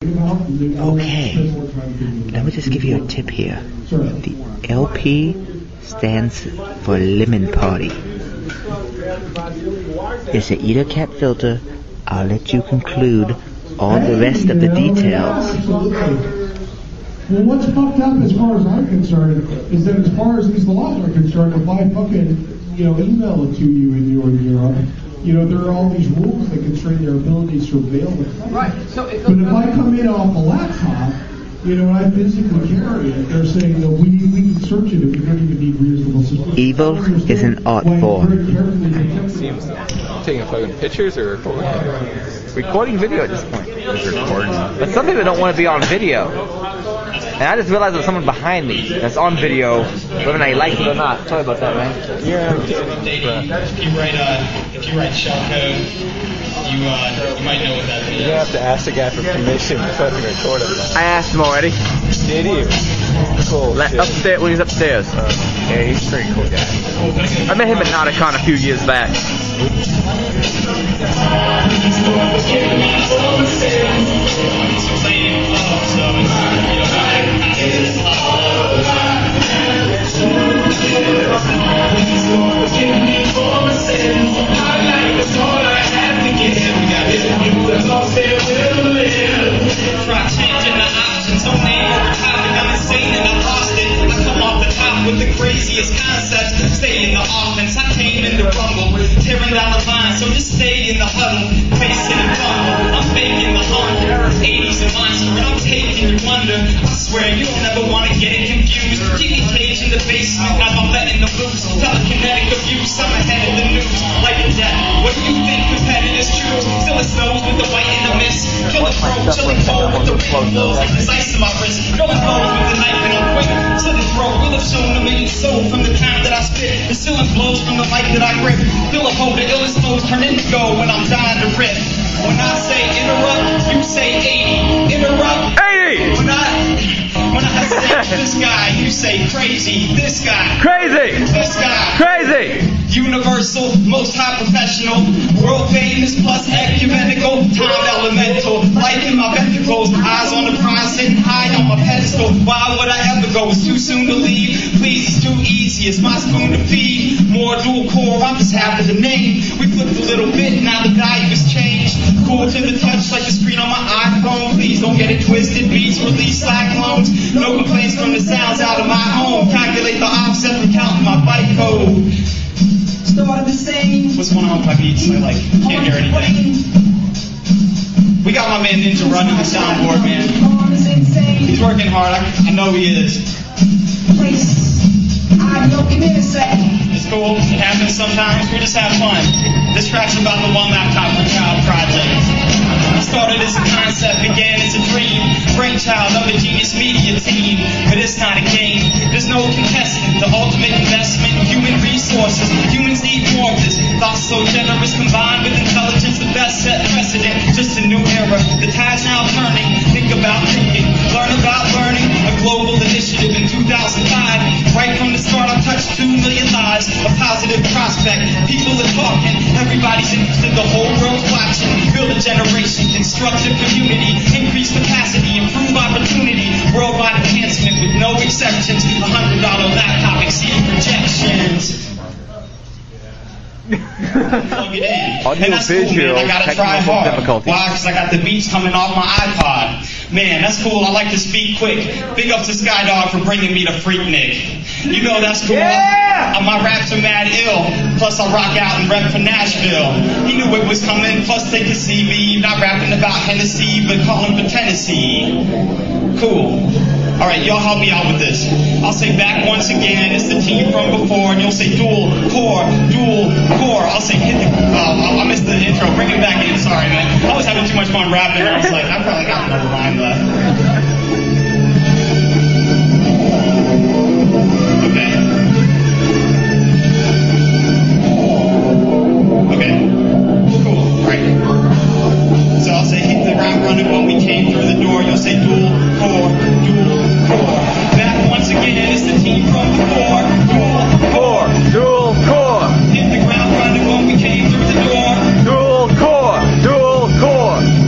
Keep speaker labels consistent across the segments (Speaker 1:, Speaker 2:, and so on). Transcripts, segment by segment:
Speaker 1: Okay, let me just give you a tip here. The LP stands for Lemon Party. It's an EtherCAT filter. I'll let you conclude all the rest of the details.
Speaker 2: Well, what's fucked up as far as I'm concerned is that as far as these laws are concerned, if I fucking, email it to you in Europe, there are all these rules that constrain their ability to surveil the country.
Speaker 3: Right.
Speaker 2: But if I come in off a laptop, and I physically carry it, they're saying that we can search it if we don't even need reasonable suspicion.
Speaker 1: Evil is an art form.
Speaker 3: Seems taking fucking pictures or recording video at this point. But some people don't want to be on video. And I just realized there's someone behind me that's on video, whether I like it or not. Sorry about that, man.
Speaker 4: Yeah. If you write shell code, you might know what that means.
Speaker 3: You have to ask the guy for permission before I can record it.
Speaker 1: I asked him already.
Speaker 3: Did you? Cool.
Speaker 1: Upstairs, when he's upstairs.
Speaker 3: Yeah, he's a pretty cool guy.
Speaker 1: I met him at Nauticon a few years back.
Speaker 4: With the craziest concepts, stay in the offense. I came in the rumble, tearing down the line, so just stay in the huddle, facing and fumble. I'm faking the humble, 80s and monster, and I'm taking your wonder. I swear you don't ever want to get it confused. Keep me caged in the basement, now I'm letting the loose. Telekinetic abuse, I'm ahead of the news. Like a death, what do you think competitive is true? Still it snows with the white in the mist. Killing throat, chilling cold with the ring walls, like there's ice in my wrist. Drilling holes with the knife and I'm quick. Slit throat, will have shown a million soul from the time that I spit. The ceiling blows from the mic that I grip. Feel a hold, the illest flows turn into gold when I'm dying to rip. When I say interrupt, you say 80. Interrupt
Speaker 1: 80!
Speaker 4: When I say this guy, you say crazy. This guy.
Speaker 1: Crazy!
Speaker 4: This guy.
Speaker 1: Crazy!
Speaker 4: Universal, most high professional, world famous plus ecumenical, time elemental, life in my ventricles, eyes on the prize, sitting high on my pedestal. Why would I ever go? It's too soon to leave. Please, it's too easy. It's my spoon to feed. More dual core, I'm just happy to name. We flipped a little bit, now the value has changed. Cool to the touch like the screen on my iPhone. Please don't get it twisted. Beats release cyclones. No complaints from the sounds out of my home. Calculate the offset from counting my byte code. Started the same. What's going on with my beats? I can't hear anything. We got my man Ninja running the soundboard, man. He's working hard. I know he is. It's cool. It happens sometimes. We just have fun. This track's about the One Laptop per Child project. I started as a concept, began as a dream. Brainchild of the Genius Media team. But it's not a game. There's no contestant. The ultimate investment in human resources. Humans need more of this. Thoughts so generous combined with intelligence. The best set precedent. Just a new era. The tide's now turning. Think about thinking. Learn about learning. A global initiative in 2005. Right from the start, I've touched 2 million lives. A positive prospect. People are talking. Everybody's interested. The whole world's watching. Build a generation. Constructive community. Increase capacity. Improve opportunity. Worldwide enhancement with no exceptions. $100 laptop exceeding projections. Plug it in.
Speaker 1: Audio visual,
Speaker 4: I gotta try
Speaker 1: technical
Speaker 4: hard.
Speaker 1: difficulties.
Speaker 4: Why? Because I got the beats coming off my iPod. Man, that's cool. I like to speak quick. Big up to Skydog for bringing me to PhreakNIC. You know that's cool.
Speaker 1: Yeah!
Speaker 4: My raps are mad ill. Plus I rock out and rep for Nashville. He knew it was coming. Plus they could see me. Not rapping about Hennessy, but calling for Tennessee. Cool. All right, y'all help me out with this. I'll say back once again. It's the team from before, and you'll say dual core. I'll say hit the. I missed the intro. Bring it back in. Sorry, man. I was having too much fun rapping. I was like, I probably got another line left. Okay. Cool. All right. So I'll say hit the ground running when we came through the door. You'll say dual core. Back once again, it's the team from before.
Speaker 1: Dual core.
Speaker 4: Hit the ground running when we came through the door.
Speaker 1: Dual core.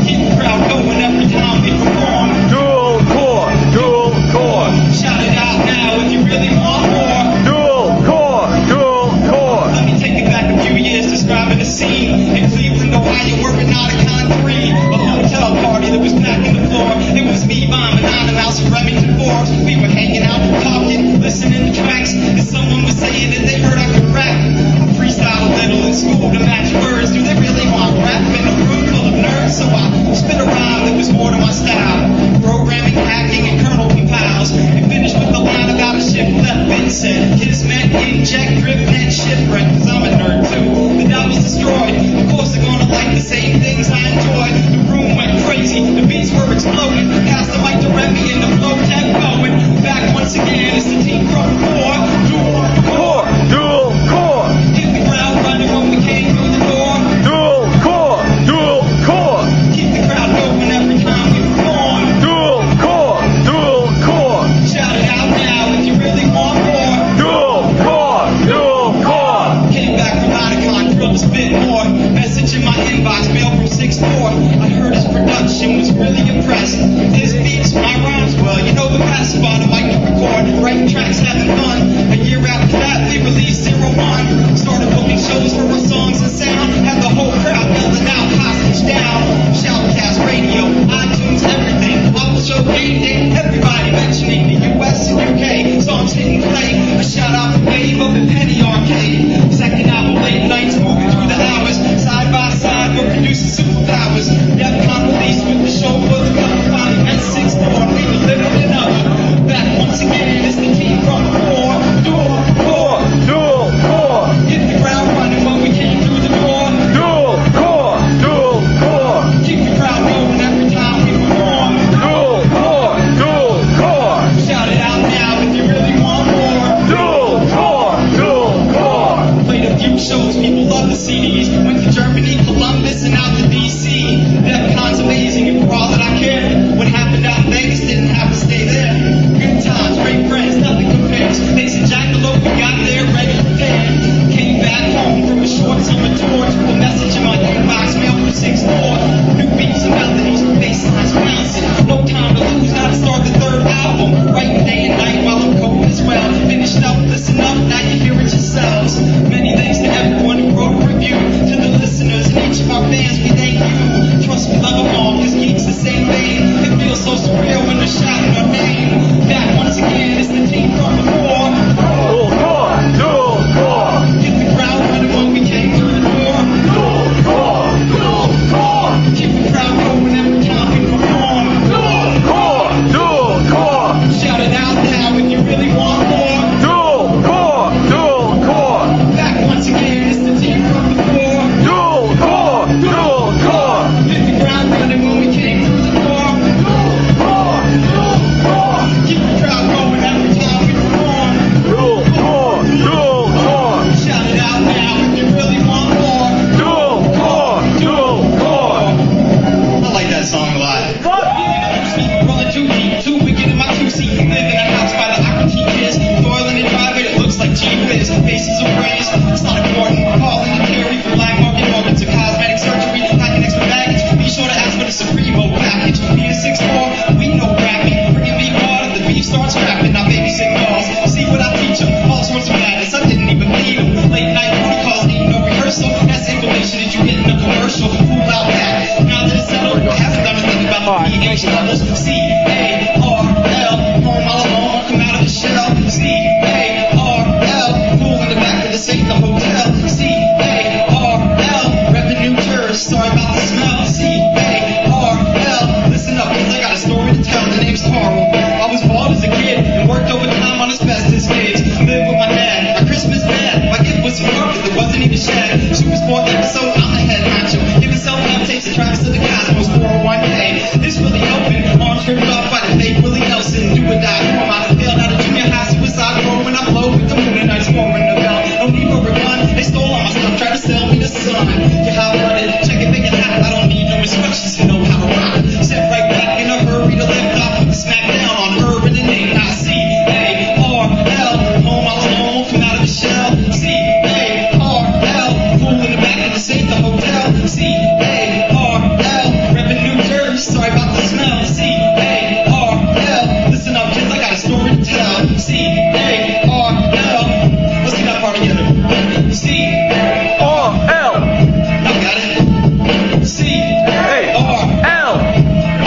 Speaker 4: Keep the crowd going every time. inject, drip, and shipwreck, cause I'm a nerd too. The doubt was destroyed. Of course they're gonna like the same things I enjoy. The room went crazy, the beats were exploding. Passed the mic to Remy and the flow kept going. Back once again, it's the team from core. Dual core, dual core. Hit the ground running when we came through the door. Dual core, dual core. Keep the crowd going every time we perform. Dual core, dual core. Shout it out now if you really want more. Dual core, dual core. Came back from Oticon, thrilled to spit more. Message in my inbox, mail from 6'4". I heard his production, was really impressed. His beats, my rhymes, well, you know the best spot. I like to record, writing tracks, having fun. A year after that, we released 01. Started booking shows for our songs and sound. Had the whole crowd yelling out, hostage down. Shoutcast, radio, iTunes, everything. All the show game day, everybody mentioning the US and UK. Songs hitting play. A shout out to Wave up in Penny Arcade. Second album, late nights, moving through the hours. Side by side, we're producing superpowers. Defcon released with the show for the cover. Finally met 6'4", we delivered another. Back once again, it's the team from core. Dual core, dual core. Hit the ground running when we came through the door. Dual core, dual core. Keep the crowd going every time we perform. Dual core, dual core. Shout it out now if you really want more. Dual core, dual core. Played a few shows, people love the CDs. Went to Germany, Columbus, and out to DC. Defcon's amazing, and for all that I care, what happened out in Vegas didn't have to stay there. Good times, great friends, nothing compares. Thanks to Jack the Lope, we got there ready prepared. Came back home from a short summer tour to a message in my inbox, mail from 6'4". New beats and melodies, bass lines bouncing. No time to lose, now to start the third album. Writing day and night while I'm coding as well. Finished up, listen up, now you hear it yourselves. Many thanks to everyone who wrote a review. To the listeners and each of our fans, we thank you. Trust me, love them all, cause geeks the same vein. It feels so surreal when they're shouting our name. Back once again, it's the team from before. Dual core, dual core. Hit the crowd running when we came through the door. Dual core, dual core. Keep the crowd going every time we perform. Dual core, dual core. Shout it out now if you really want more. Dual core, dual core. Back once again, it's the team from before. Dual core, dual core. Hit the ground running when we came through the door. Dual core, dual core. Keep the crowd going every time we perform. Dual core, dual core. Shout it out now if you really want more. Dual core, dual core. I like that song a lot. Rolling too deep, too wicked in my two-seat. Live in a house by the irongeek kids. Toiling and driving, it looks like G-Wiz. Faces of praise, Sonic Morton. Calling the Terry for black market organs. A cosmetic surgery, PhrakNIC for baggage. Be sure to ask for the Supremo package. Being 6'4", we know rapping. Bringing me water, the beef starts rapping. Now babysit dolls, see what I teach them. All sorts of madness, I didn't even need them. Late night booty calls, need no rehearsal. That's information that you get in a commercial. Fool out back. Now that it's settled, I haven't done anything about the pH levels. C-A-R-L, home all alone, come out of the shell. C-A-R-L, pool in the back of the safe, the hotel. C-A-R-L, revenue tourist, sorry about the smell. C-A-R-L, listen up, cause I got a story to tell, the name's Carl. I was bald as a kid, and worked overtime on asbestos kids. Lived with my dad, my Christmas bad, my gift was from work, cause it wasn't even shed. Super Sport episode, I'm the head honcho. Giving self-help tapes to Travis of the Cosmos, 401k. This really open, arms ripped off by the fake Willie Nelson. Do or die, come on, failed out of junior high, suicide road when I flow with the moon and ice pouring the bell. No need for a gun, they stole all my stuff, tried to sell me the sun. You hot-blooded, check it, make it hot, I don't need no instructions to know how to rock. Set right back in a hurry to lift off, smack down on her in the name, not C-A-R-L, home all alone, come out of the shell. C-A-R-L, pool in the back of the safe, the hotel. C-A-R-L, revenue tourist, sorry about the smell. C-A-R-L, listen up kids, I got a story to tell. C-A-R-L, let's get that part together. C-A-R-L, y'all got it? C-A-R-L,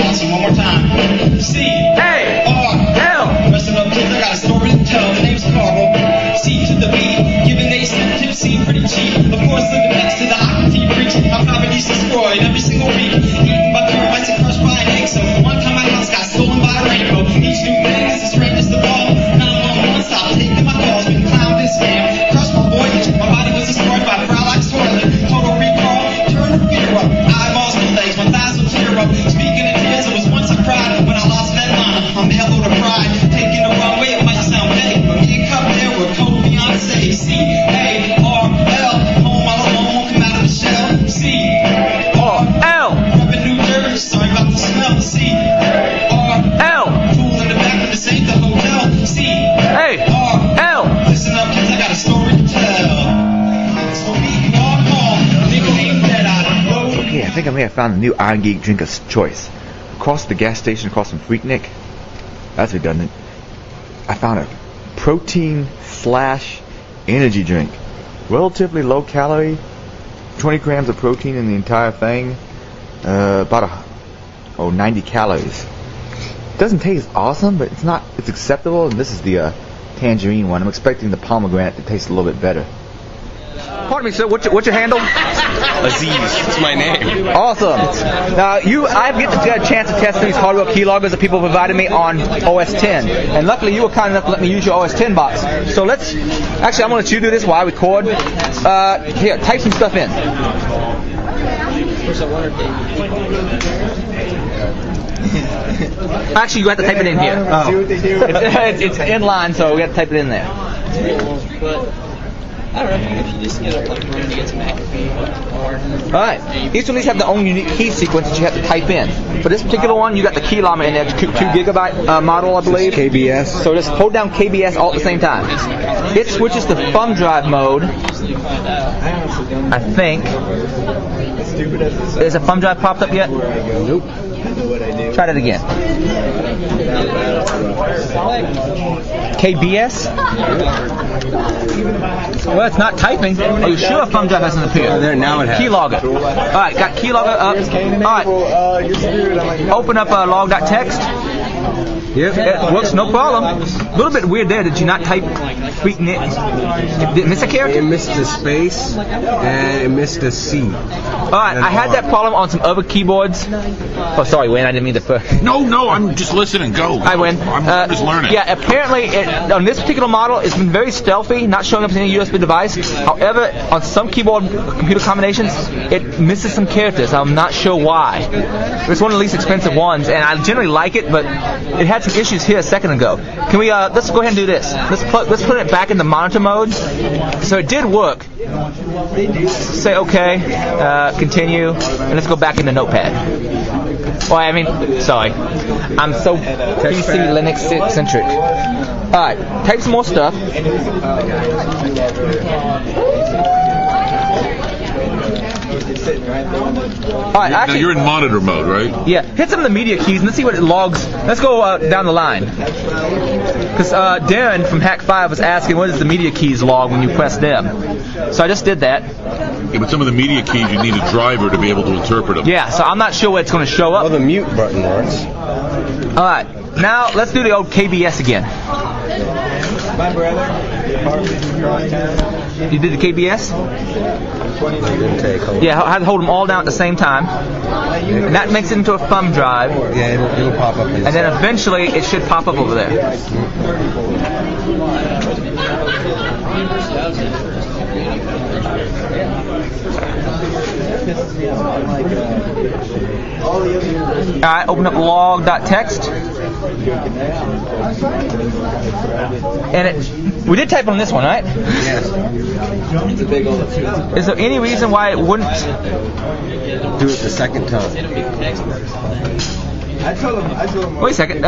Speaker 4: awesome, one more time. C-A-R-L, listen up kids, I got a story to tell. The name's Carl, C to the B, giving A some tipsy, pretty cheap. Of course, living next to the Aqua-Tea preach. My poverty's destroyed every single week. Eaten by termites and crushed by an egg. So one time my house got stolen by a rainbow. Each new thing is the strangest of all. 911 stop taking my calls, been clowned and scammed.
Speaker 1: think I may have found a new irongeek drink of choice. Across the gas station, across from PhrakNIC, that's redundant, I found a protein/energy drink. Relatively low calorie, 20 grams of protein in the entire thing, about 90 calories. Doesn't taste awesome, but it's acceptable, and this is the tangerine one. I'm expecting the pomegranate to taste a little bit better.
Speaker 3: Pardon me, sir. What's your handle?
Speaker 5: Aziz. It's my name.
Speaker 3: Awesome. Now, I've got a chance to test these hardware keyloggers that people provided me on OS 10, and luckily you were kind enough to let me use your OS 10 box. So I'm going to let you do this while I record. Here, type some stuff in. Actually, you have to type it in here. Oh. It's in line, so we have to type it in there.
Speaker 6: I don't know if you just get a room to get some McAfee.
Speaker 3: Alright, each of these have their own unique key sequence that you have to type in. For this particular one, you got the keylogger in there, 2 gigabyte model, I believe.
Speaker 5: KBS.
Speaker 3: So just hold down KBS all at the same time. It switches to thumb drive mode, I think. Is a thumb drive popped up yet?
Speaker 5: Nope.
Speaker 3: Try that again. KBS? Well, it's not typing. Are you sure a thumb drive hasn't appeared?
Speaker 5: There, now it has.
Speaker 3: Keylogger. Alright, got keylogger up. Alright. Open up log.txt. Yep, it works, no problem. A little bit weird there. Did you not type phreaknic? Did it miss a character?
Speaker 5: It missed a space and it missed a C.
Speaker 3: Alright, I had that problem on some other keyboards. Oh, sorry, Wayne, I didn't mean to.
Speaker 7: No, I'm just listening. Go.
Speaker 3: Hi, Wayne.
Speaker 7: I'm just learning.
Speaker 3: Yeah, apparently on this particular model, it's been very stealthy, not showing up as any USB device. However, on some keyboard computer combinations, it misses some characters. I'm not sure why. It's one of the least expensive ones, and I generally like it, but it had some issues here a second ago. Can we? Let's go ahead and do this. Let's put it back in the monitor mode. So it did work. Say OK, continue, and let's go back into Notepad. Well, I mean, sorry, I'm so PC Linux centric. All right, type some more stuff. Alright, actually,
Speaker 7: now you're in monitor mode, right?
Speaker 3: Yeah, hit some of the media keys and let's see what it logs. Let's go down the line. Because Darren from Hack5 was asking what does the media keys log when you press them. So I just did that.
Speaker 7: Yeah, but some of the media keys you need a driver to be able to interpret them.
Speaker 3: Yeah, so I'm not sure where it's going to show up.
Speaker 5: Well, the mute button works.
Speaker 3: Alright, now let's do the old KBS again.
Speaker 6: My brother,
Speaker 3: You did the KBS? Yeah, I had to hold them all down at the same time. And that makes it into a thumb drive.
Speaker 5: Yeah, it'll pop up.
Speaker 3: And then eventually it should pop up over there. Alright, open up log.txt. And we did type on this one, right?
Speaker 5: Yes.
Speaker 3: Is there any reason why it wouldn't
Speaker 5: Do it the second time.
Speaker 3: Wait a second.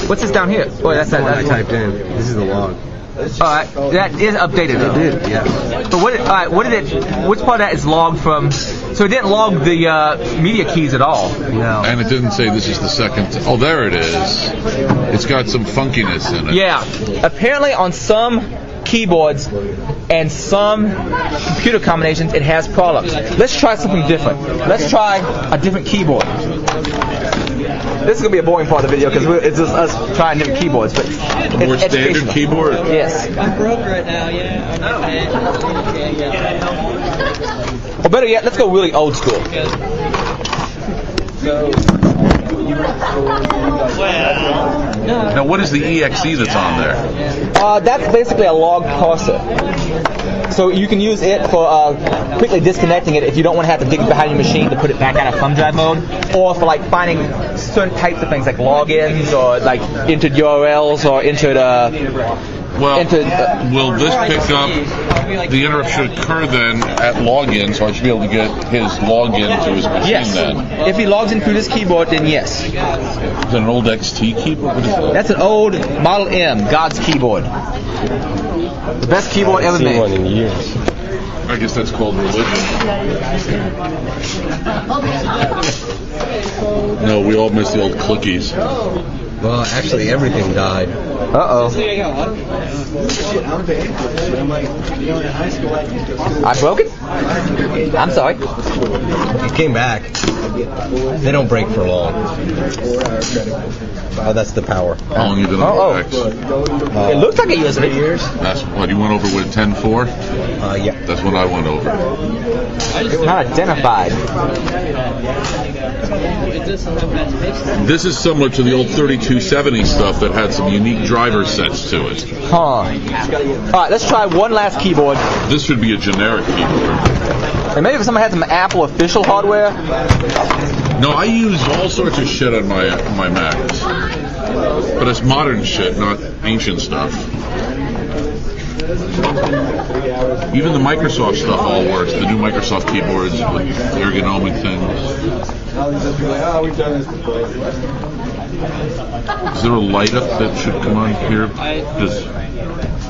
Speaker 3: What's this down here? Oh, that's
Speaker 5: What I
Speaker 3: that.
Speaker 5: typed in. This is the log.
Speaker 3: Alright, that is updated though.
Speaker 5: It did, yeah.
Speaker 3: But which part of that is logged from? So it didn't log the media keys at all.
Speaker 5: No.
Speaker 7: And it didn't say this is the second. Oh, there it is. It's got some funkiness in it.
Speaker 3: Yeah. Apparently on some keyboards and some computer combinations it has problems. Let's try something different. Let's try a different keyboard. This is going to be a boring part of the video because it's just us trying different keyboards, but it's
Speaker 7: More standard
Speaker 3: educational.
Speaker 7: keyboard?
Speaker 3: Yes.
Speaker 6: I'm broke right now, yeah.
Speaker 3: Or better yet, let's go really old school.
Speaker 7: Now, what is the EXE that's on there?
Speaker 3: That's basically a log parser. So you can use it for quickly disconnecting it if you don't want to have to dig behind your machine to put it back out of thumb drive mode, or for like finding certain types of things like logins or like entered URLs or entered
Speaker 7: Well,
Speaker 3: into.
Speaker 7: will this pick up? The interrupt should occur then at login, so I should be able to get his login to his machine
Speaker 3: Yes.
Speaker 7: then.
Speaker 3: If he logs in through this keyboard, then yes.
Speaker 7: Is that an old XT keyboard? What is that?
Speaker 3: That's an old Model M, God's keyboard. The best keyboard ever
Speaker 5: Seen one
Speaker 3: made.
Speaker 5: in years.
Speaker 7: I guess that's called religion. No, we all miss the old clickies.
Speaker 5: Well, actually, everything died.
Speaker 3: Uh-oh. I broke it? I'm sorry.
Speaker 5: It came back. They don't break for long. Oh, that's the power.
Speaker 7: How long you been on X?
Speaker 3: It looks like a USB.
Speaker 7: That's what you went over with 10.4?
Speaker 5: Yeah.
Speaker 7: That's what I went over.
Speaker 3: It's not identified.
Speaker 7: This is similar to the old 3270 stuff that had some unique driver sets to it.
Speaker 3: Huh. Alright, let's try one last keyboard.
Speaker 7: This should be a generic keyboard.
Speaker 3: And maybe if someone has some Apple official hardware.
Speaker 7: No, I use all sorts of shit on my Macs. But it's modern shit, not ancient stuff. Even the Microsoft stuff all works. The new Microsoft keyboards with ergonomic things. Is there a light up that should come on here? Just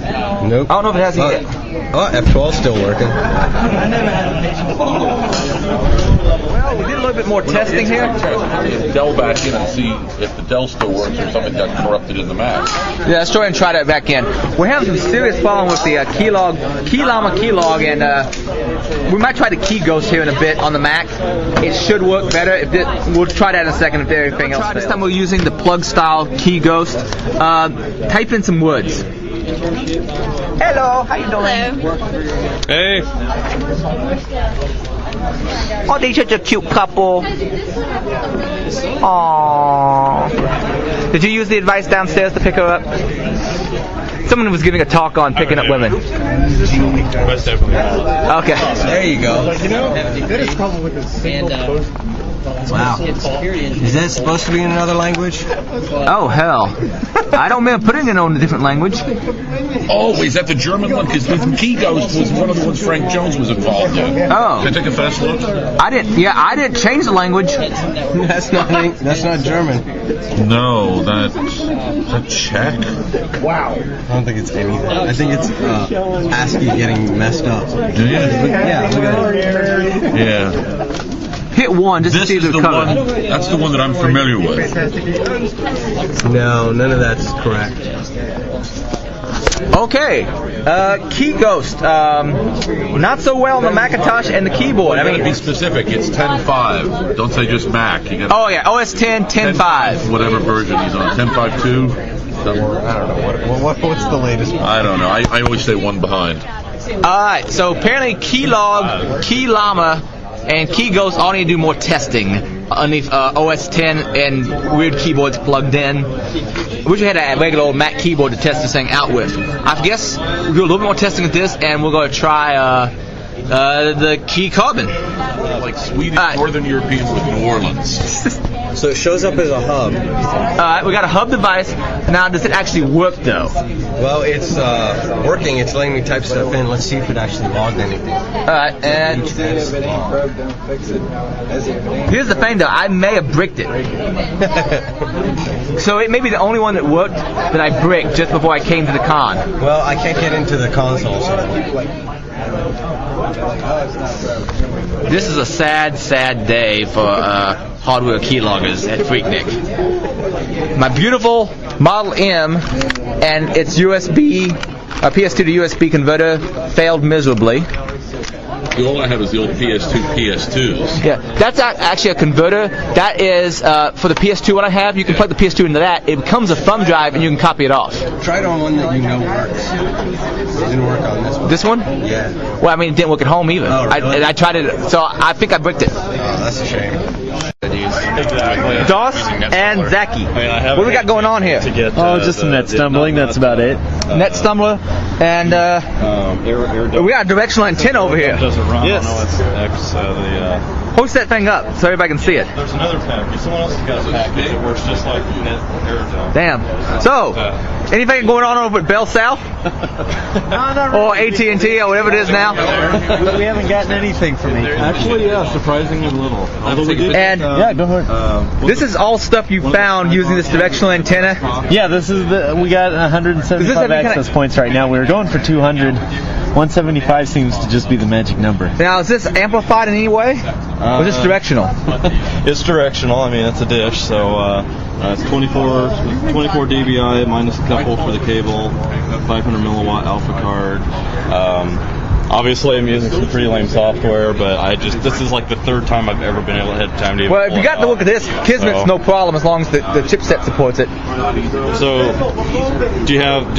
Speaker 5: Nope.
Speaker 3: I don't know if it has any.
Speaker 5: Oh, F12's still working.
Speaker 3: Well, we did a little bit more testing here.
Speaker 7: Dell back in and see if the Dell still works or something got corrupted in the Mac.
Speaker 3: Yeah, let's try and try that back in. We're having some serious problem with the keylog, and we might try the key ghost here in a bit on the Mac. It should work better. We'll try that in a second if everything else fails. This time we're using the plug style key ghost. Type in some words. Hello, how you doing?
Speaker 7: Hey.
Speaker 3: Oh, they're such a cute couple. Aww. Did you use the advice downstairs to pick her up? Someone was giving a talk on picking up women.
Speaker 8: Most definitely.
Speaker 3: Okay.
Speaker 5: There you go. Wow. Is that supposed to be in another language?
Speaker 3: Oh, hell. I don't remember putting it on a different language.
Speaker 7: Oh, is that the German one? Because the Key Ghost was one of the ones Frank Jones was involved in.
Speaker 3: Oh.
Speaker 7: Can I take a fast look?
Speaker 3: I didn't change the language.
Speaker 5: That's not German.
Speaker 7: No, that's Czech.
Speaker 5: Wow. I don't think it's anything. I think it's ASCII getting messed up.
Speaker 7: Do you?
Speaker 5: Yeah, look at it.
Speaker 7: Yeah.
Speaker 3: Hit one just to
Speaker 7: This
Speaker 3: see
Speaker 7: is
Speaker 3: the
Speaker 7: the
Speaker 3: cover.
Speaker 7: one. That's the one that I'm familiar with.
Speaker 5: No, none of that's correct.
Speaker 3: Okay. Key Ghost. Not so well on the Macintosh and the keyboard.
Speaker 7: You
Speaker 3: I
Speaker 7: gotta be
Speaker 3: mean,
Speaker 7: specific. It's 10.5. Don't say just Mac. You gotta
Speaker 3: oh yeah, OS 10, 10.5.
Speaker 7: whatever version he's on. 10.5.2.
Speaker 5: I don't know. What's the latest one?
Speaker 7: I don't know. I always stay one behind.
Speaker 3: Alright, so apparently Keylog, Key Llama, and Key Ghost all need to do more testing underneath OS 10 and weird keyboards plugged in. I wish we had a regular old Mac keyboard to test this thing out with. I guess we'll do a little bit more testing with this, and we're going to try the Key Carbon.
Speaker 7: Like Swedish Northern Europeans with New Orleans.
Speaker 5: So it shows up as a hub.
Speaker 3: Alright, we got a hub device. Now, does it actually work though?
Speaker 5: Well, it's working. It's letting me type stuff in. Let's see if it actually logged anything.
Speaker 3: Alright, and here's the thing though, I may have bricked it. So it may be the only one that worked that I bricked just before I came to the con.
Speaker 5: Well, I can't get into the console, so.
Speaker 3: This is a sad, sad day for hardware keyloggers at PhrakNIC. My beautiful Model M and its USB, PS2 to USB converter failed miserably.
Speaker 7: All I have is the old PS2 PS2s.
Speaker 3: Yeah, that's actually a converter. That is for the PS2 one I have. You can plug the PS2 into that. It becomes a thumb drive and you can copy it off.
Speaker 5: Try it on one that you know works. It didn't work on this one.
Speaker 3: This one?
Speaker 5: Yeah.
Speaker 3: Well, I mean, it didn't work at home either.
Speaker 5: Oh, really?
Speaker 3: I tried it, so I think I bricked it.
Speaker 5: Oh, that's a shame.
Speaker 3: DOS and Zaki. What do we got going on here?
Speaker 8: Oh, just some net stumbling. That's about it.
Speaker 3: Net Stumbler. And we got a directional antenna over here.
Speaker 8: Doesn't run
Speaker 5: Yes.
Speaker 8: on OS X.
Speaker 3: Hoist that thing up so everybody can see it.
Speaker 8: There's another package. Someone else has got a package that works just like Aerodrome.
Speaker 3: Damn. So, anything going on over at Bell South? Or AT&T or whatever it is now?
Speaker 5: We haven't gotten anything from AT&T.
Speaker 8: Actually, yeah, surprisingly little. Although we did.
Speaker 3: And
Speaker 5: Yeah, go ahead.
Speaker 3: this is all stuff you found using this directional antenna.
Speaker 5: Yeah, this is we got 175 access points right now. We were going for 200. 175 seems to just be the magic number.
Speaker 3: Now, is this amplified in any way? Or is this directional?
Speaker 8: It's directional. I mean, it's a dish, so it's 24 dBi minus a couple for the cable, 500 milliwatt alpha card. Obviously, I'm using some pretty lame software, but this is like the third time I've ever been able to have time to.
Speaker 3: Well, if you got to look at this, Kismet's no problem as long as the chipset supports it.
Speaker 8: So,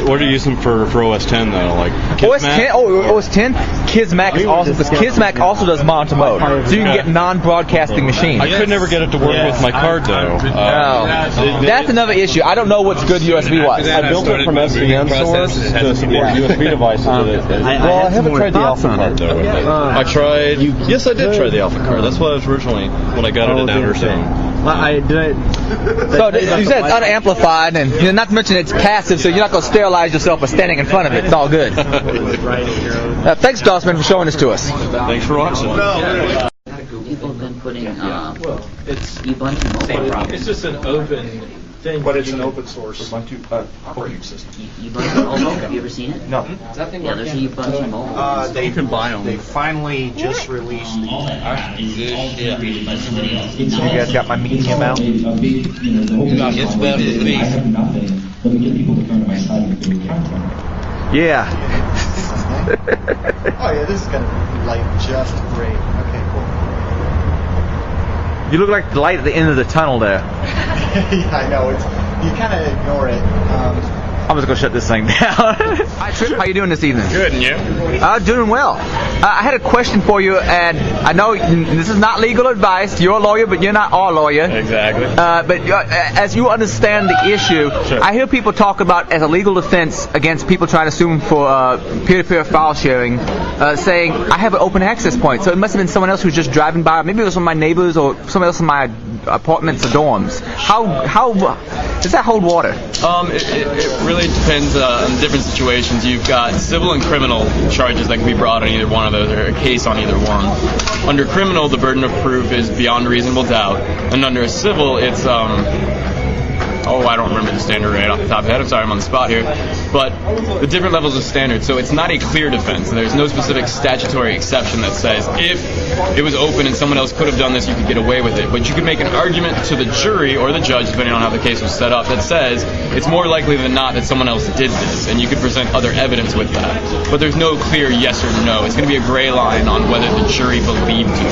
Speaker 8: what are you using for OS 10 though? Like
Speaker 3: OS 10? Oh, OS 10? Kismac is awesome because Kismac also does monitor mode, so you can get non-broadcasting machines.
Speaker 8: I could never get it to work with my card though.
Speaker 3: That's another issue. I don't know what's good USB-wise.
Speaker 8: I built it from SVN source to support USB devices with it. Well, I haven't tried the Alpha card though. I tried. Yes, I did try the Alpha card. That's what I was originally when I got it at Anderson.
Speaker 3: So you said it's unamplified, and not to mention it's passive, so you're not going to sterilize yourself by standing in front of it. It's all good. Thanks, Dossman, for showing this to us.
Speaker 8: Thanks for watching.
Speaker 9: People have been putting Ubuntu mobile problems.
Speaker 10: It's just an open thing.
Speaker 1: But it's an open source operating system.
Speaker 9: Ubuntu mobile, have you ever seen it?
Speaker 1: No.
Speaker 9: Yeah, there's a Ubuntu mobile.
Speaker 5: You can buy them.
Speaker 11: They finally just released these.
Speaker 1: You guys got my medium out?
Speaker 11: It's about to be. Let me get people to come to my site and do content.
Speaker 3: Yeah.
Speaker 11: Oh yeah, this is gonna be like just great. Okay, cool.
Speaker 3: You look like the light at the end of the tunnel there.
Speaker 11: Yeah, I know. You kind of ignore it.
Speaker 3: I'm just going to shut this thing down. Hi, Trip. How you doing this evening?
Speaker 8: Good, and you?
Speaker 3: Doing well. I had a question for you, and I know this is not legal advice. You're a lawyer, but you're not our lawyer.
Speaker 8: Exactly.
Speaker 3: But as you understand the issue,
Speaker 8: Sure.
Speaker 3: I hear people talk about as a legal defense against people trying to sue them for peer-to-peer file sharing, saying, I have an open access point. So it must have been someone else who's just driving by. Maybe it was one of my neighbors or someone else in my apartments or dorms. How does that hold water?
Speaker 12: It really depends on different situations. You've got civil and criminal charges that can be brought on either one of those, or a case on either one. Under criminal, the burden of proof is beyond reasonable doubt, and under a civil, it's I don't remember the standard right off the top of the head. I'm sorry, I'm on the spot here. But the different levels of standard. So it's not a clear defense. There's no specific statutory exception that says if it was open and someone else could have done this, you could get away with it. But you can make an argument to the jury or the judge, depending on how the case was set up, that says it's more likely than not that someone else did this, and you could present other evidence with that. But there's no clear yes or no. It's going to be a gray line on whether the jury believed you.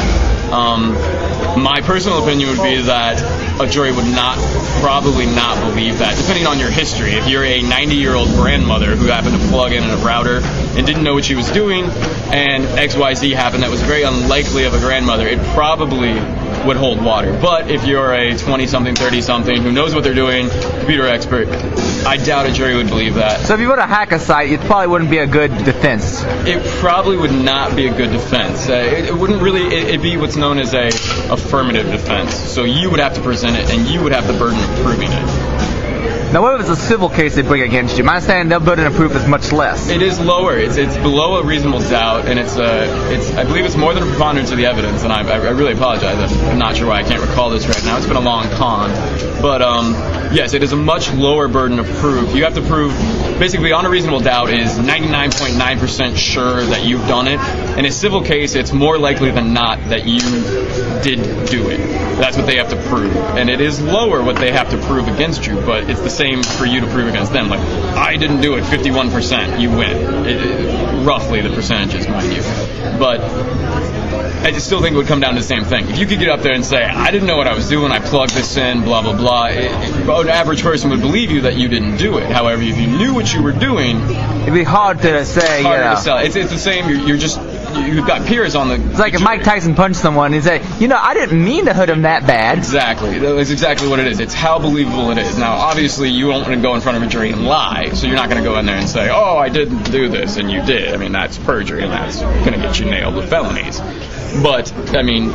Speaker 12: My personal opinion would be that a jury would probably not believe that, depending on your history. If you're a 90-year-old grandmother who happened to plug in a router and didn't know what she was doing, and XYZ happened that was very unlikely of a grandmother, it probably would hold water. But if you're a 20-something, 30-something who knows what they're doing, computer expert, I doubt a jury would believe that.
Speaker 3: So if you were to hack a site, it probably wouldn't be a good defense.
Speaker 12: It probably would not be a good defense. It wouldn't really. It'd be what's known as a affirmative defense. So you would have to present it, and you would have the burden of proving it.
Speaker 3: Now, what if it's a civil case they bring against you? My understanding, their burden of proof is much less.
Speaker 12: It is lower. It's below a reasonable doubt, and I believe it's more than a preponderance of the evidence. And I really apologize. I'm not sure why I can't recall this right now. It's been a long con, but yes, it is a much lower burden of proof. You have to prove basically on a reasonable doubt is 99.9% sure that you've done it. In a civil case, it's more likely than not that you did do it. That's what they have to prove, and it is lower what they have to prove against you, but it's the same for you to prove against them. Like, I didn't do it, 51%, you win. Roughly the percentages, mind you. But I just still think it would come down to the same thing. If you could get up there and say, I didn't know what I was doing, I plugged this in, blah, blah, blah, an average person would believe you that you didn't do it. However, if you knew what you were doing,
Speaker 3: it'd be hard to say,
Speaker 12: harder to sell. It's the same, you're just you've got peers on the.
Speaker 3: It's like if Mike Tyson punched someone and said, I didn't mean to hurt him that bad.
Speaker 12: Exactly. That's exactly what it is. It's how believable it is. Now, obviously, you don't want to go in front of a jury and lie, so you're not going to go in there and say, oh, I didn't do this, and you did. I mean, that's perjury, and that's going to get you nailed with felonies. But, I mean,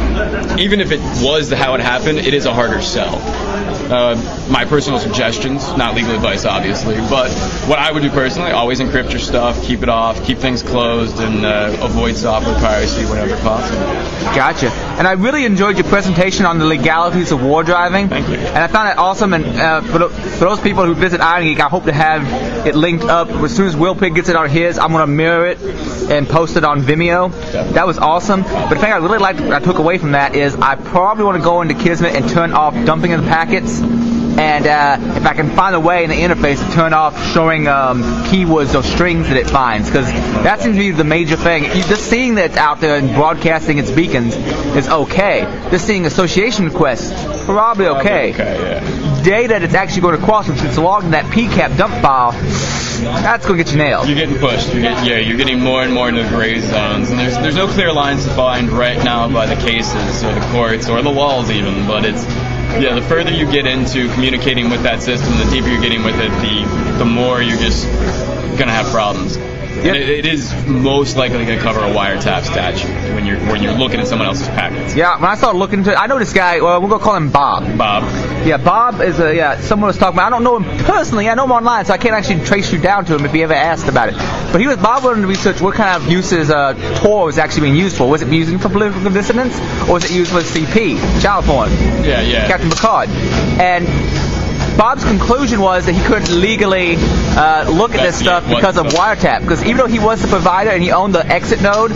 Speaker 12: even if it was how it happened, it is a harder sell. My personal suggestions, not legal advice, obviously, but what I would do personally, always encrypt your stuff, keep it off, keep things closed, and avoid software piracy whenever possible.
Speaker 3: Gotcha. And I really enjoyed your presentation on the legalities of war driving.
Speaker 12: Thank you.
Speaker 3: And I found it awesome. And for those people who visit irongeek, I hope to have it linked up. As soon as Will Pig gets it on his, I'm going to mirror it and post it on Vimeo. That was awesome. But the thing I really liked, I took away from that, is I probably want to go into Kismet and turn off dumping of the packets. And if I can find a way in the interface to turn off showing keywords or strings that it finds, because that seems to be the major thing. Just seeing that it's out there and broadcasting its beacons is okay. Just seeing association requests, probably okay. Data that it's actually going to cross, which it's logged in that PCAP dump file, that's going to get you nailed.
Speaker 12: You're getting pushed. You're getting more and more into the gray zones, and there's no clear lines defined right now by the cases or the courts or the laws even, but it's. Yeah, the further you get into communicating with that system, the deeper you're getting with it, the more you're just going to have problems. Yep. It is most likely going to cover a wiretap statute when you're looking at someone else's packets.
Speaker 3: Yeah, when I started looking into it, I know this guy. Well, we're going to call him Bob.
Speaker 12: Bob.
Speaker 3: Yeah, Bob is someone was talking about. I don't know him personally. I know him online, so I can't actually trace you down to him if he ever asked about it. But Bob wanted to research what kind of uses Tor was actually being used for. Was it used for political dissidents, or was it used for CP, child porn?
Speaker 12: Yeah.
Speaker 3: Captain Picard. And Bob's conclusion was that he couldn't legally look at this stuff because of wiretap. Because even though he was the provider and he owned the exit node,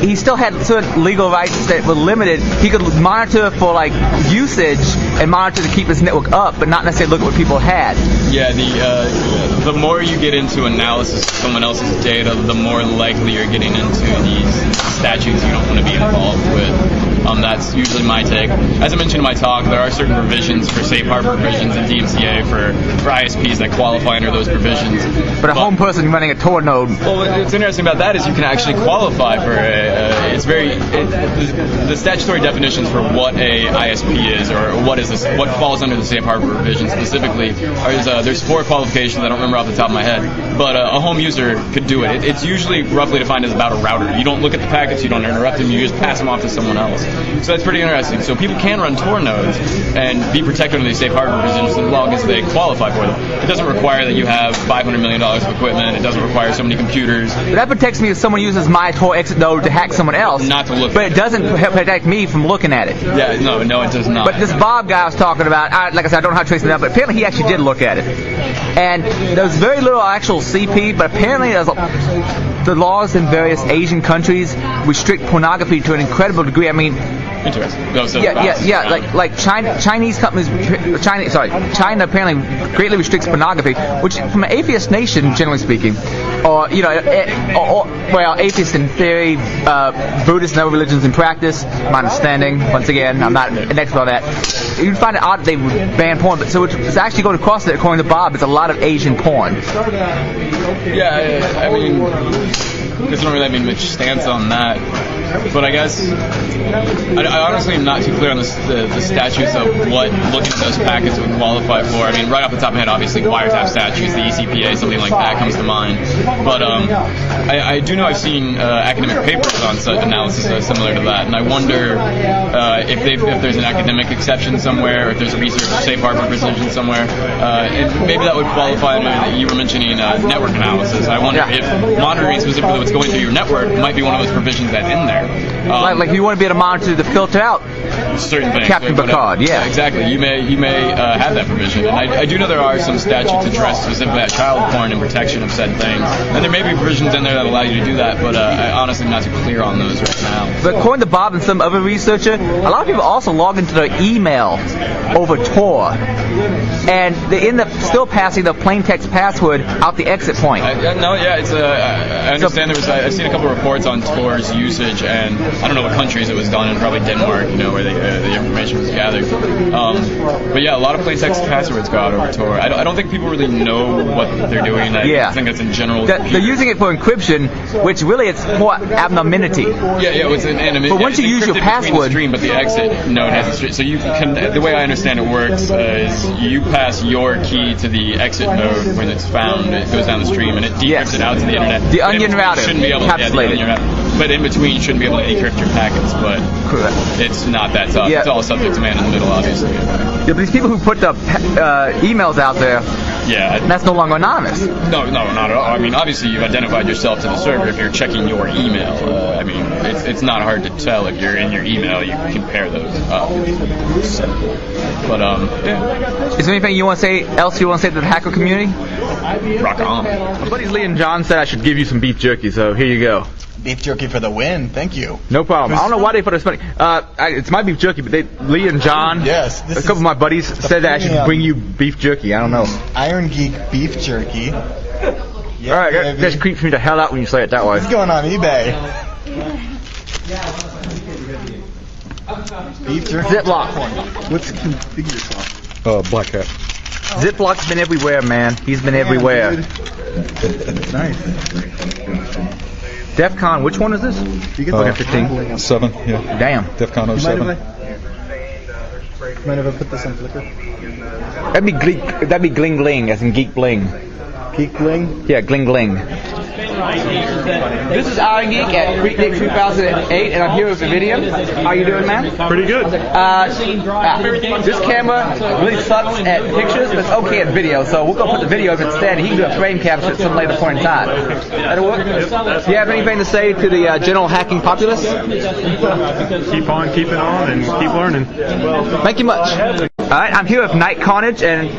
Speaker 3: he still had certain legal rights that were limited. He could monitor for usage and monitor to keep his network up, but not necessarily look at what people had.
Speaker 12: Yeah, the more you get into analysis of someone else's data, the more likely you're getting into these statutes you don't want to be involved with. That's usually my take. As I mentioned in my talk, there are certain provisions for safe harbor provisions in DMCA for ISPs that qualify under those provisions.
Speaker 3: But a home person running a Tor node.
Speaker 12: Well, what's interesting about that is you can actually qualify for the statutory definitions for what a ISP is, or what falls under the safe harbor provision specifically. There's 4 qualifications I don't remember off the top of my head, but a home user could do it. It's usually roughly defined as about a router. You don't look at the packets, you don't interrupt them, you just pass them off to someone else. So that's pretty interesting. So people can run Tor nodes and be protected under these safe harbor provisions as long as they qualify for them. It doesn't require that you have $500 million of equipment. It doesn't require so many computers.
Speaker 3: But that protects me if someone uses my Tor exit node to hack someone else.
Speaker 12: Not to look.
Speaker 3: But it doesn't protect me from looking at it.
Speaker 12: Yeah, no, it does not.
Speaker 3: But this Bob guy I was talking about, like I said, I don't know how to trace it up, but apparently he actually did look at it. And there's very little actual CP, but apparently the laws in various Asian countries restrict pornography to an incredible degree. I mean,
Speaker 12: interesting.
Speaker 3: Like Chinese companies, China apparently greatly restricts pornography, which from an atheist nation, generally speaking, or atheist in theory, Buddhist and other religions in practice. My understanding, once again, I'm not an expert on that. You'd find it odd that they would ban porn, but so it's actually going across it. According to Bob, it's a lot of Asian porn.
Speaker 12: Yeah, I mean, I guess I don't really have any much stance on that. But I guess I honestly am not too clear on the statutes of what looking at those packets would qualify for. I mean, right off the top of my head, obviously wiretap statutes, the ECPA, something like that comes to mind. But I do know I've seen academic papers on such analysis similar to that, and I wonder if there's an academic exception somewhere, or if there's a research safe harbor provision somewhere. And maybe that would qualify under, you were mentioning network analysis. I wonder if monitoring specifically what's going through your network might be one of those provisions that's in there.
Speaker 3: Like you want to be able to monitor to filter out
Speaker 12: certain things.
Speaker 3: Captain Picard, yeah,
Speaker 12: exactly. You may have that provision, and I do know there are some statutes addressed specifically at child porn and protection of said things, and there may be provisions in there that allow you to do that, but I honestly am not too clear on those right now.
Speaker 3: But according to Bob and some other researcher, a lot of people also log into their email over Tor, and they end up still passing the plain text password out the exit point.
Speaker 12: I understand I've seen a couple of reports on Tor's usage, and I don't know what countries it was done in, probably Denmark, where they the information was gathered. But yeah, a lot of plain text passwords go out over Tor. I don't think people really know what they're doing. I think it's in general.
Speaker 3: They're using it for encryption, which really it's more anonymity.
Speaker 12: Yeah, it's an anonymity.
Speaker 3: But once you use your password,
Speaker 12: the stream, but the exit node has a stream. So you can. The way I understand it works is you pass your key to the exit node when it's found. It goes down the stream and it decrypts it out to the internet.
Speaker 3: The onion router
Speaker 12: shouldn't be able to but in between, you shouldn't be able to decrypt your packets. But it's not that tough.
Speaker 3: Yeah.
Speaker 12: It's all subject to man in the middle, obviously.
Speaker 3: Yeah, but these people who put the emails out there, that's no longer anonymous.
Speaker 12: No, not at all. I mean, obviously you've identified yourself to the server if you're checking your email. I mean, it's not hard to tell if you're in your email. You can compare those up. But yeah.
Speaker 3: Is there anything you want to say to the hacker community?
Speaker 12: Rock on.
Speaker 3: My buddies Lee and John said I should give you some beef jerky, so here you go.
Speaker 13: Beef jerky for the win. Thank you.
Speaker 3: No problem. I don't know why they put this money. It's my beef jerky, but Lee and John, a couple of my buddies said that I should bring you beef jerky. I don't know.
Speaker 13: Iron Geek beef jerky.
Speaker 3: Yeah, all right, that creeps me the hell out when you say it that way.
Speaker 13: It's going on eBay. Beef jerky.
Speaker 3: Ziploc.
Speaker 13: What's the configure software?
Speaker 1: Black Hat.
Speaker 3: Ziploc's been everywhere, man. He's been everywhere.
Speaker 13: Nice.
Speaker 3: DEF CON, which one is this? You get 15.
Speaker 14: 7, yeah.
Speaker 3: Damn.
Speaker 14: DEF CON 07.
Speaker 13: Mind if I put this on Flickr?
Speaker 3: That'd be Gling Gling, as in Geek Bling.
Speaker 13: Geek Bling?
Speaker 3: Yeah, Gling Gling. This is irongeek at PhrakNIC 2008, and I'm here with Video. How you doing, man?
Speaker 15: Pretty good.
Speaker 3: This camera really sucks at pictures, but it's okay at video, so we're going to put the videos instead, and he can do a frame capture at some later point in time. That'll work? Do you have anything to say to the general hacking populace?
Speaker 15: Keep on keeping on and keep learning.
Speaker 3: Thank you much. Alright, I'm here with Night Carnage, and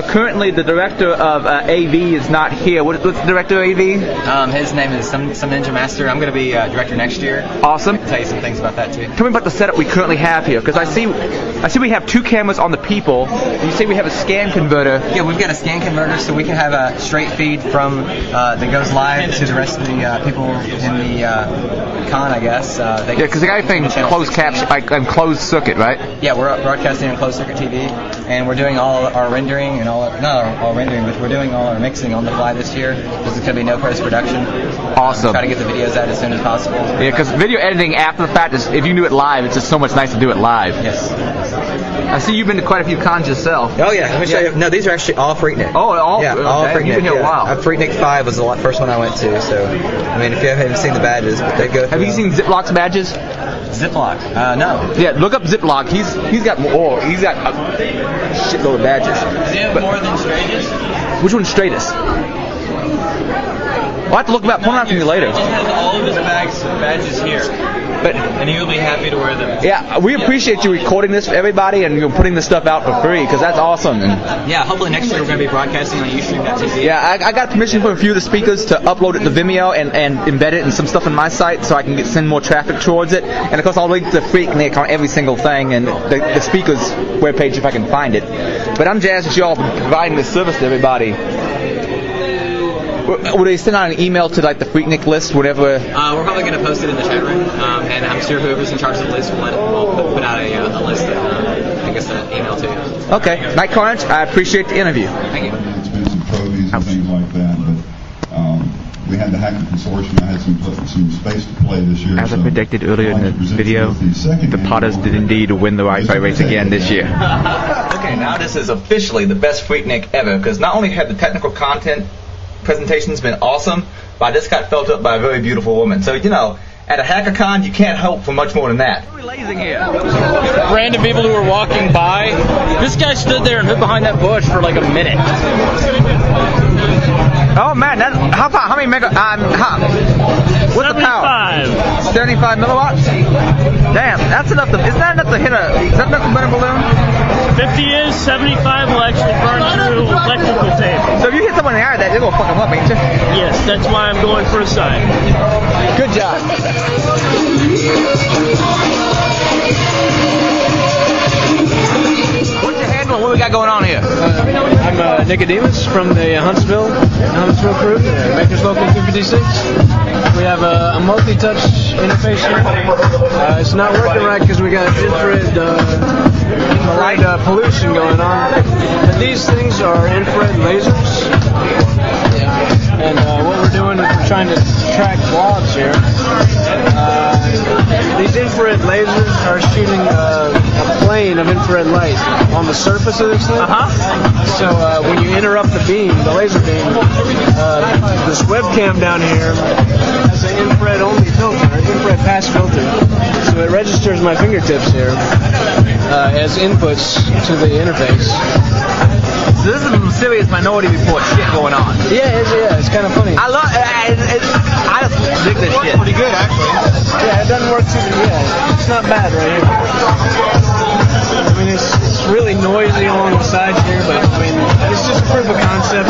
Speaker 3: currently the director of AV is not here. What's the director of AV?
Speaker 16: His name is some Ninja Master. I'm going to be director next year.
Speaker 3: Awesome.
Speaker 16: I can tell you some things about that too.
Speaker 3: Tell me about the setup we currently have here, because I see we have 2 cameras on the people. You say we have a scan converter.
Speaker 16: Yeah, we've got a scan converter, so we can have a straight feed from that goes live to the rest of the people in the con, I guess.
Speaker 3: Because the guy thing closed caption, like closed circuit, right?
Speaker 16: Yeah, we're broadcasting on closed circuit TV, and we're doing all our rendering and all rendering, but we're doing all our mixing on the fly this year. There's going to be no post production.
Speaker 3: Awesome.
Speaker 16: Try to get the videos out as soon as possible.
Speaker 3: Yeah, because video editing after the fact is, if you do it live, it's just so much nicer to do it live.
Speaker 16: Yes.
Speaker 3: I see you've been to quite a few cons yourself.
Speaker 17: Oh yeah, let me show you. No, these are actually all PhrakNIC.
Speaker 3: Oh, all
Speaker 17: PhrakNIC.
Speaker 3: You've been here a while.
Speaker 17: PhrakNIC 5 was the first one I went to. So, I mean, if you haven't seen the badges, but they go.
Speaker 3: Have you seen Ziploc's badges?
Speaker 16: Ziploc? No.
Speaker 3: Yeah, look up Ziploc. He's got more. He's got a shitload of badges.
Speaker 6: Does he have more than straightest?
Speaker 3: Which one's straightest? I'll have to look about. Pull it out for me later.
Speaker 6: He has all of his badges here, and he will be happy to wear them.
Speaker 3: Yeah, we appreciate you recording this for everybody and putting this stuff out for free, because that's awesome. And
Speaker 16: yeah, hopefully next year we're going to be broadcasting on Ustream.tv.
Speaker 3: Yeah, I got permission from a few of the speakers to upload it to Vimeo and embed it in some stuff on my site, so I can send more traffic towards it. And of course, I'll link to PhrakNIC on every single thing and the speakers webpage if I can find it. But I'm jazzed that you all providing this service to everybody. Will they send out an email to like the PhrakNIC list, whatever?
Speaker 16: We're probably going to post it in the chat room, and I'm sure whoever's in charge of the list will put out a list that I guess an email to you.
Speaker 3: Okay, Night Carnage, I appreciate the interview.
Speaker 16: Thank you.
Speaker 18: Expensive trophies and things like that, but we had the Hacker Consortium. I had some space to play this year.
Speaker 3: As I predicted earlier in the video, the Potters did indeed win the Wi-Fi race again this year. Okay, now this is officially the best PhrakNIC ever, because not only have the technical content presentation's been awesome, but I just got felt up by a very beautiful woman. So, you know, at a HackerCon, you can't hope for much more than that.
Speaker 19: Random people who were walking by. This guy stood there and hid behind that bush for like a minute.
Speaker 3: Oh man, how many mega? What's the power? 75 milliwatts. Damn, that's enough. Isn't that enough to hit a? Is that enough to burn a balloon?
Speaker 19: 50 is, 75 will actually burn through electrical tape.
Speaker 3: So if you hit someone in the eye, they're gonna fuck them up, ain't you?
Speaker 19: Yes, that's why I'm going for a sign.
Speaker 3: Good job. What's your handle? What we got going on here?
Speaker 14: I'm Nicodemus from the Huntsville crew, Makers Local 256. We have a multi-touch interface here. It's not working right because we got infrared pollution going on. But these things are infrared lasers. And what we're doing is we're trying to track logs here. These infrared lasers are shooting a plane of infrared light on the surface of this thing. So when you interrupt the beam, the laser beam, this webcam down here has an infrared-only filter, an infrared pass filter. So it registers my fingertips here as inputs to the interface.
Speaker 3: So this is some serious Minority Report shit going on.
Speaker 14: Yeah, it's kind of funny.
Speaker 3: I just dig this shit.
Speaker 14: Pretty good, actually. Yeah, it doesn't work too. Yeah, it's not bad right here. I mean, it's really noisy along the sides here, but I mean, it's just a proof of concept.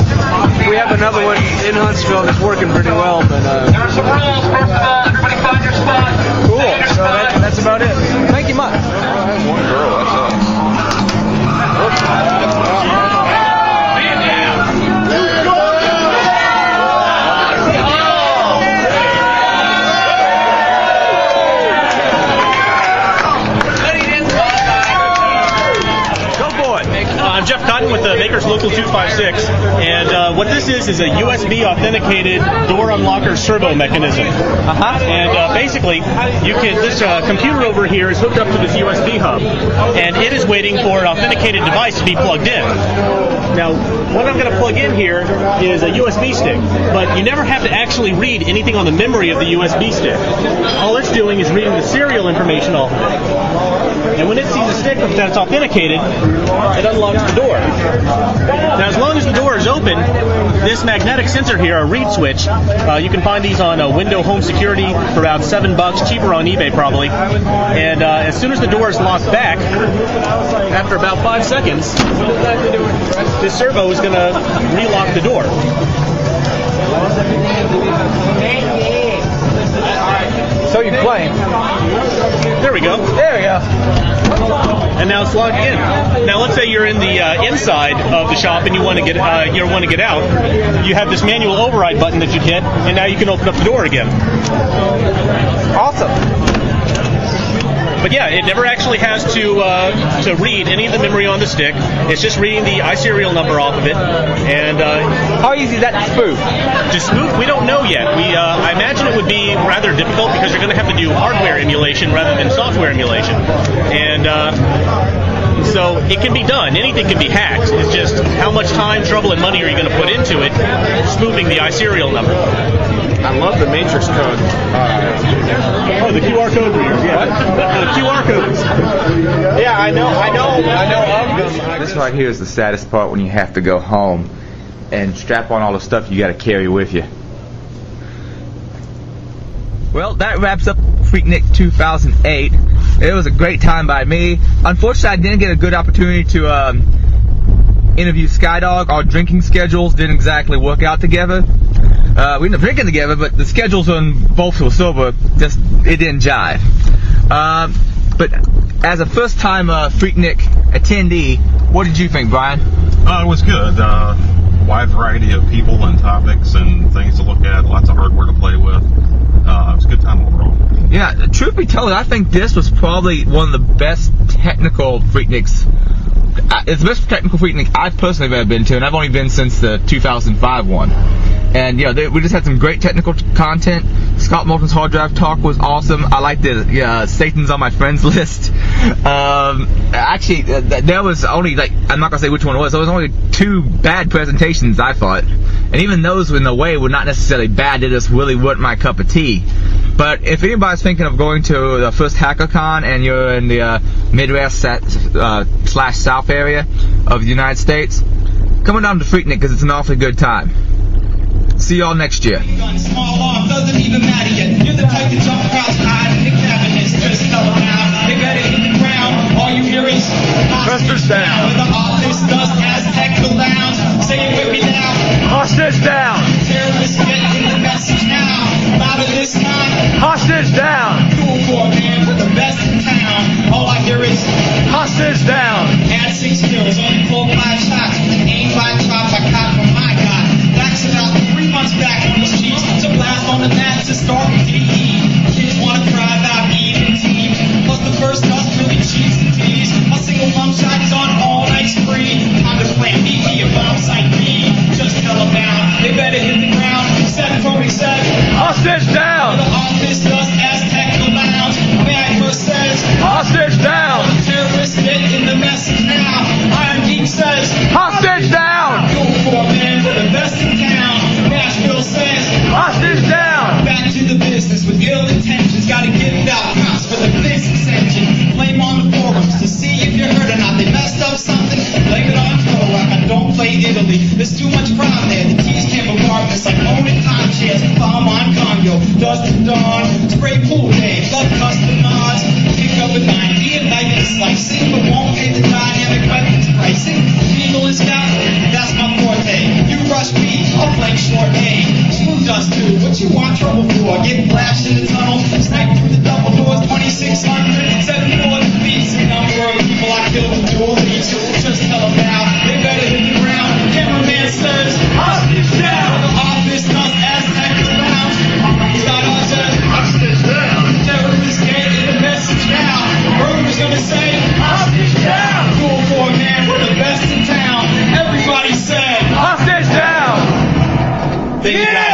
Speaker 14: We have another one in Huntsville that's working pretty well, but
Speaker 4: There's a rule, first of all, everybody find your spot.
Speaker 14: Cool. So that's about it. Thank you much.
Speaker 7: One girl, that sucks.
Speaker 20: I'm Jeff Cotton with the Makers Local 256, and what this is a USB authenticated door unlocker servo mechanism. And basically, this computer over here is hooked up to this USB hub, and it is waiting for an authenticated device to be plugged in. Now, what I'm going to plug in here is a USB stick, but you never have to actually read anything on the memory of the USB stick. All it's doing is reading the serial information off of it. And when it sees a stick that's authenticated, it unlocks the door. Now, as long as the door is open, this magnetic sensor here, a reed switch, you can find these on Window Home Security for about $7, cheaper on eBay probably. And as soon as the door is locked back, after about 5 seconds, this servo is going to relock the door.
Speaker 3: So you're playing.
Speaker 20: There we go.
Speaker 3: There we go.
Speaker 20: And now it's logged in. Now let's say you're in the inside of the shop and you want to get out. You have this manual override button that you'd hit, and now you can open up the door again.
Speaker 3: Awesome.
Speaker 20: But yeah, it never actually has to read any of the memory on the stick. It's just reading the iSerial number off of it. And
Speaker 3: how easy is that to spoof?
Speaker 20: To spoof, we don't know yet. I imagine it would be rather difficult because you're going to have to do hardware emulation rather than software emulation. And so it can be done. Anything can be hacked. It's just how much time, trouble, and money are you going to put into it spoofing the iSerial number.
Speaker 15: I love the matrix code.
Speaker 20: The QR code readers. Yeah. The QR codes.
Speaker 15: Yeah, I know of them.
Speaker 1: This right here is the saddest part when you have to go home and strap on all the stuff you got to carry with you.
Speaker 3: Well, that wraps up PhreakNIC 2008. It was a great time by me. Unfortunately, I didn't get a good opportunity to interview Skydog. Our drinking schedules didn't exactly work out together. We ended up drinking together, but the schedules on both were sober. Just it didn't jive. But as a first-time PhreakNIC attendee, what did you think, Brian?
Speaker 21: It was good. Wide variety of people and topics and things to look at. Lots of hardware to play with. It was a good time overall.
Speaker 3: Yeah, truth be told, I think this was probably one of the best technical PhreakNICs. It's the best technical PhreakNIC I've personally ever been to, and I've only been since the 2005 one. And we just had some great technical content. Scott Moulton's hard drive talk was awesome. I liked the Satan's on my friends list. Actually, there was only I'm not gonna say which one it was. There was only 2 bad presentations, I thought, and even those in a way were not necessarily bad. They just really weren't my cup of tea. But if anybody's thinking of going to the first HackerCon and you're in the Midwest / South area of the United States, come on down to PhreakNIC because it's an awfully good time. See y'all next year.
Speaker 4: Small arm doesn't even matter yet. You're the type to jump across hide in the cabinets. Just fell out. They better hit the ground. All you hear is hostage down. When the office does Aztec the lounge. Say it with me now.
Speaker 3: Hostage down.
Speaker 4: Terrorists getting the message now. Louder this time.
Speaker 3: Hostage down.
Speaker 4: Dual core man with the best in town. All I hear is
Speaker 3: hostage down.
Speaker 4: Add 6 kills on spray pool day, love customize, pick up a 90 and knife and slicing, but won't pay the dynamic weapons pricing. Needle and scout, that's my forte. You rush B, I'll flank short A. Screw dust too, what you want trouble for? Get flashed in the tunnel, snipe through the double doors, 2600, 74 defeats, the number of people I killed with dual leads. Just tell them now, they better hit the ground. Cameraman says, hostage down. The office does Aztec rounds. Scott says, hostage down. Terrorists getting the message now. Bird is gonna say, hostage down. Dual 4 man, we're the best in town. Everybody say, hostage down. Yeah.